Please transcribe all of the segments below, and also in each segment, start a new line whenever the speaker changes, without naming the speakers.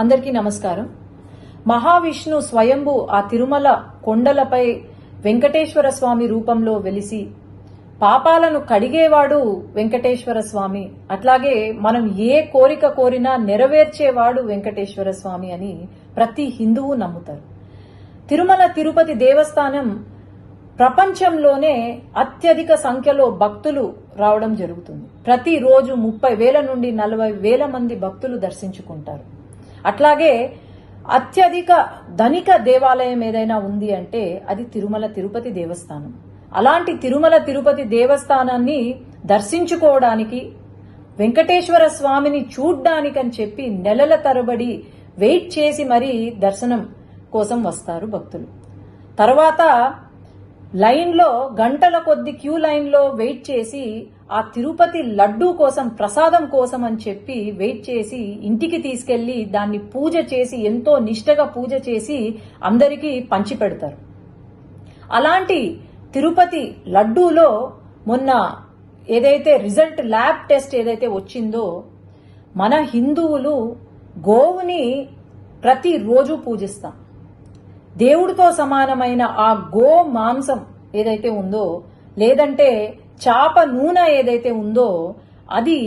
అందరికీ నమస్కారం. మహావిష్ణు స్వయంభు ఆ తిరుమల కొండలపై వెంకటేశ్వర స్వామి రూపంలో వెలిసి పాపాలను కడిగేవాడు వెంకటేశ్వర స్వామి, అట్లాగే మనం ఏ కోరిక కోరినా నెరవేర్చేవాడు వెంకటేశ్వర స్వామి అని ప్రతి హిందువు నమ్ముతారు. తిరుమల తిరుపతి దేవస్థానం ప్రపంచంలోనే అత్యధిక సంఖ్యలో భక్తులు రావడం జరుగుతుంది. ప్రతిరోజు 30,000 నుండి 40,000 మంది భక్తులు దర్శించుకుంటారు. అట్లాగే అత్యధిక ధనిక దేవాలయం ఏదైనా ఉంది అంటే అది తిరుమల తిరుపతి దేవస్థానం. అలాంటి తిరుమల తిరుపతి దేవస్థానాన్ని దర్శించుకోవడానికి, వెంకటేశ్వర స్వామిని చూడ్డానికని చెప్పి నెలల తరబడి వెయిట్ చేసి మరీ దర్శనం కోసం వస్తారు భక్తులు. తర్వాత లైన్లో గంటల కొద్ది క్యూ లైన్లో వెయిట్ చేసి ఆ తిరుపతి లడ్డూ కోసం, ప్రసాదం కోసం అని చెప్పి వెయిట్ చేసి ఇంటికి తీసుకెళ్లి దాన్ని పూజ చేసి, ఎంతో నిష్టగా పూజ చేసి అందరికీ పంచిపెడతారు. అలాంటి తిరుపతి లడ్డూలో మొన్న ఏదైతే రిజల్ట్ ల్యాబ్ టెస్ట్ ఏదైతే వచ్చిందో, మన హిందువులు గోవుని ప్రతిరోజు పూజిస్తాం. దేవుడితో సమానమైన ఆ గో మాంసం ఏదైతే ఉందో, లేదంటే చాప నూనె ఏదైతే ఉందో, అది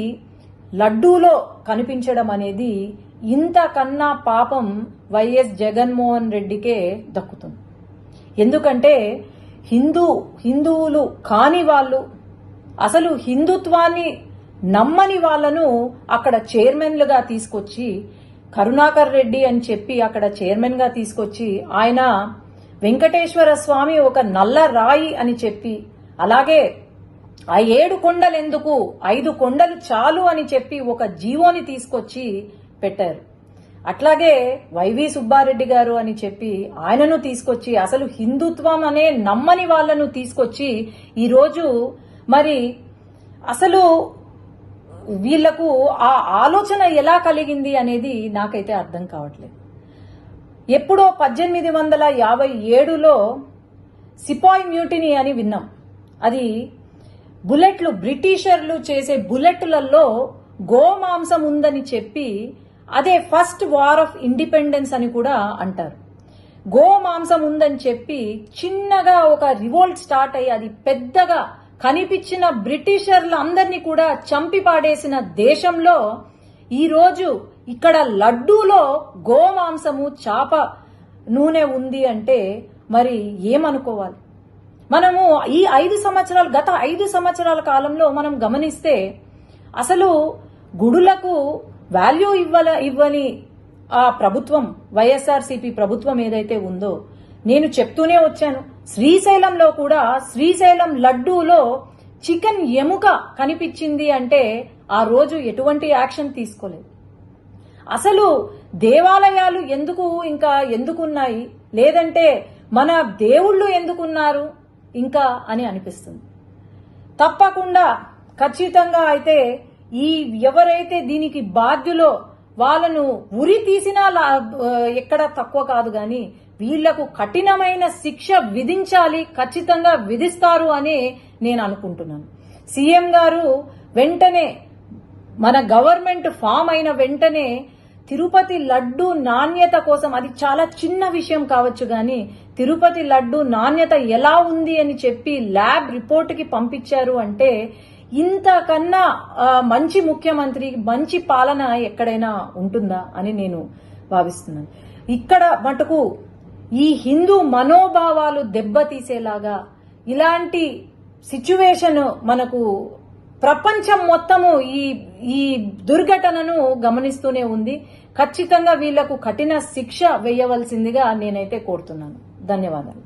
లడ్డూలో కనిపించడం అనేది ఇంతకన్నా పాపం వైఎస్ జగన్మోహన్ రెడ్డికే దక్కుతుంది. ఎందుకంటే హిందువులు కాని వాళ్ళు, అసలు హిందుత్వాన్ని నమ్మని వాళ్లను అక్కడ చైర్మన్లుగా తీసుకొచ్చి, కరుణాకర్ రెడ్డి అని చెప్పి అక్కడ చైర్మన్ గా తీసుకొచ్చి, ఆయన వెంకటేశ్వర స్వామి ఒక నల్ల రాయి అని చెప్పి, అలాగే ఆ 7 కొండలు ఎందుకు, 5 కొండలు చాలు అని చెప్పి ఒక జీవోని తీసుకొచ్చి పెట్టారు. అట్లాగే వైవి సుబ్బారెడ్డి గారు అని చెప్పి ఆయనను తీసుకొచ్చి, అసలు హిందుత్వం అనే నమ్మని వాళ్లను తీసుకొచ్చి ఈరోజు మరి అసలు వీళ్లకు ఆ ఆలోచన ఎలా కలిగింది అనేది నాకైతే అర్థం కావట్లేదు. ఎప్పుడో 1857లో సిపాయి మ్యూటినీ అని విన్నాం. అది బుల్లెట్లు, బ్రిటిషర్లు చేసే బుల్లెట్లలో గోమాంసం ఉందని చెప్పి అదే ఫస్ట్ వార్ ఆఫ్ ఇండిపెండెన్స్ అని కూడా అంటారు. గోమాంసం ఉందని చెప్పి చిన్నగా ఒక రివోల్ట్ స్టార్ట్ అయ్యి అది పెద్దగా కనిపించిన బ్రిటిషర్లు అందరినీ కూడా చంపి పాడేసిన దేశంలో ఈరోజు ఇక్కడ లడ్డూలో గోమాంసము, చాప నూనె ఉంది అంటే మరి ఏమనుకోవాలి? మనము ఈ 5 సంవత్సరాలు, గత 5 సంవత్సరాల కాలంలో మనం గమనిస్తే అసలు గుడులకు వాల్యూ ఇవ్వని ఆ ప్రభుత్వం, వైఎస్ఆర్సీపీ ప్రభుత్వం ఏదైతే ఉందో, నేను చెప్తూనే వచ్చాను. శ్రీశైలంలో కూడా శ్రీశైలం లడ్డూలో చికెన్ ఎముక కనిపించింది అంటే ఆ రోజు ఎటువంటి యాక్షన్ తీసుకోలేదు. అసలు దేవాలయాలు ఎందుకున్నాయి, లేదంటే మన దేవుళ్ళు ఎందుకున్నారు ఇంకా అని అనిపిస్తుంది. తప్పకుండా ఖచ్చితంగా అయితే ఎవరైతే దీనికి బాధ్యులో వాళ్ళను ఉరి తీసినా ఎక్కడ తక్కువ కాదు, గాని వీళ్లకు కఠినమైన శిక్ష విధించాలి, ఖచ్చితంగా విధిస్తారు అని నేను అనుకుంటున్నాను. సీఎం గారు వెంటనే, మన గవర్నమెంట్ ఫామ్ అయిన వెంటనే తిరుపతి లడ్డు నాణ్యత కోసం, అది చాలా చిన్న విషయం కావచ్చు గాని తిరుపతి లడ్డు నాణ్యత ఎలా ఉంది అని చెప్పి ల్యాబ్ రిపోర్ట్ కి పంపించారు అంటే ఇంతకన్నా మంచి ముఖ్యమంత్రి, మంచి పాలన ఎక్కడైనా ఉంటుందా అని నేను భావిస్తున్నాను. ఇక్కడ మటుకు ఈ హిందూ మనోభావాలు దెబ్బతీసేలాగా ఇలాంటి సిచ్యువేషన్ మనకు ప్రపంచం మొత్తము ఈ దుర్ఘటనను గమనిస్తూనే ఉంది. ఖచ్చితంగా వీళ్లకు కఠిన శిక్ష వేయవలసిందిగా నేనైతే కోరుతున్నాను. ధన్యవాదాలు.